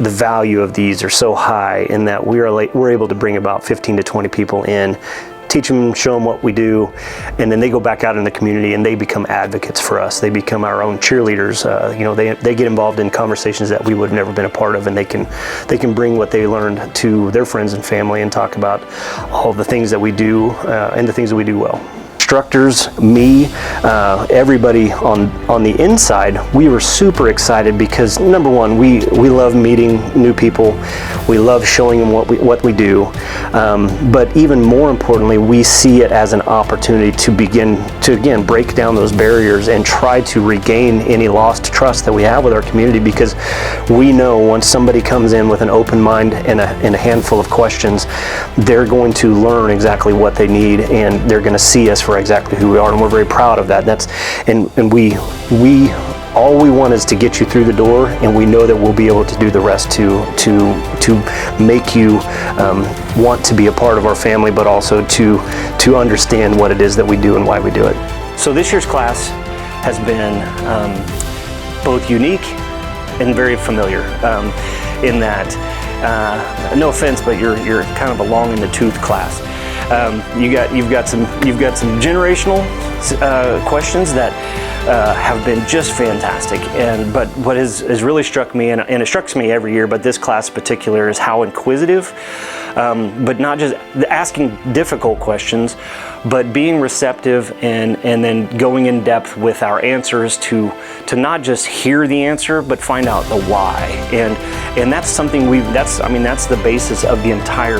the value of these are so high in that we're able to bring about 15 to 20 people in, teach them, show them what we do, and then they go back out in the community and they become advocates for us. They become our own cheerleaders. They get involved in conversations that we would have never been a part of, and they can bring what they learned to their friends and family and talk about all the things that we do and the things that we do well. Instructors, me, everybody on the inside, we were super excited because number one, we love meeting new people. We love showing them what we do. But even more importantly, we see it as an opportunity to begin to again break down those barriers and try to regain any lost trust that we have with our community, because we know once somebody comes in with an open mind and a handful of questions, they're going to learn exactly what they need, and they're going to see us for exactly who we are, and we're very proud of that. And we all we want is to get you through the door, and we know that we'll be able to do the rest to make you want to be a part of our family, but also to understand what it is that we do and why we do it. So this year's class has been both unique and very familiar in that, no offense, but you're kind of a long in the tooth class. You've got some generational questions that have been just fantastic. But what has really struck me, and it strikes me every year, but this class in particular, is how inquisitive, but not just asking difficult questions, but being receptive and then going in depth with our answers to not just hear the answer, but find out the why. And that's something that's the basis of the entire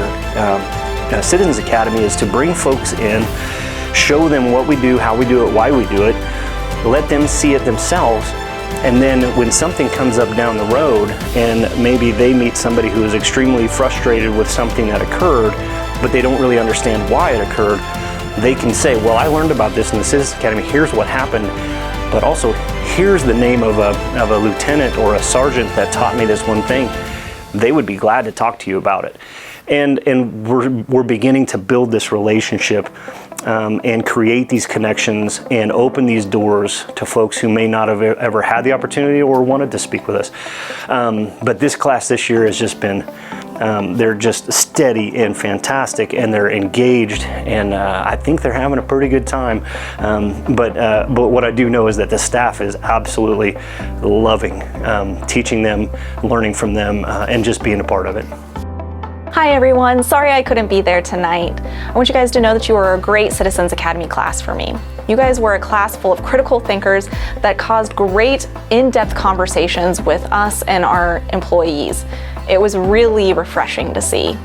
Citizens Academy, is to bring folks in, show them what we do, how we do it, why we do it, let them see it themselves, and then when something comes up down the road and maybe they meet somebody who is extremely frustrated with something that occurred, but they don't really understand why it occurred, they can say, well, I learned about this in the Citizens Academy, here's what happened, but also here's the name of a lieutenant or a sergeant that taught me this one thing. They would be glad to talk to you about it. And we're beginning to build this relationship and create these connections and open these doors to folks who may not have ever had the opportunity or wanted to speak with us. But this class this year has just been, they're just steady and fantastic, and they're engaged, and I think they're having a pretty good time. But what I do know is that the staff is absolutely loving teaching them, learning from them, and just being a part of it. Hi everyone, sorry I couldn't be there tonight. I want you guys to know that you were a great Citizens Academy class for me. You guys were a class full of critical thinkers that caused great in-depth conversations with us and our employees. It was really refreshing to see.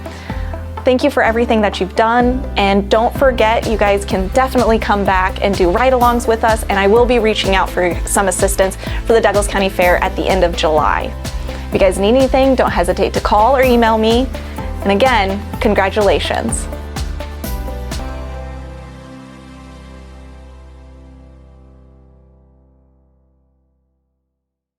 Thank you for everything that you've done, and don't forget, you guys can definitely come back and do ride-alongs with us, and I will be reaching out for some assistance for the Douglas County Fair at the end of July. If you guys need anything, don't hesitate to call or email me. And again, congratulations.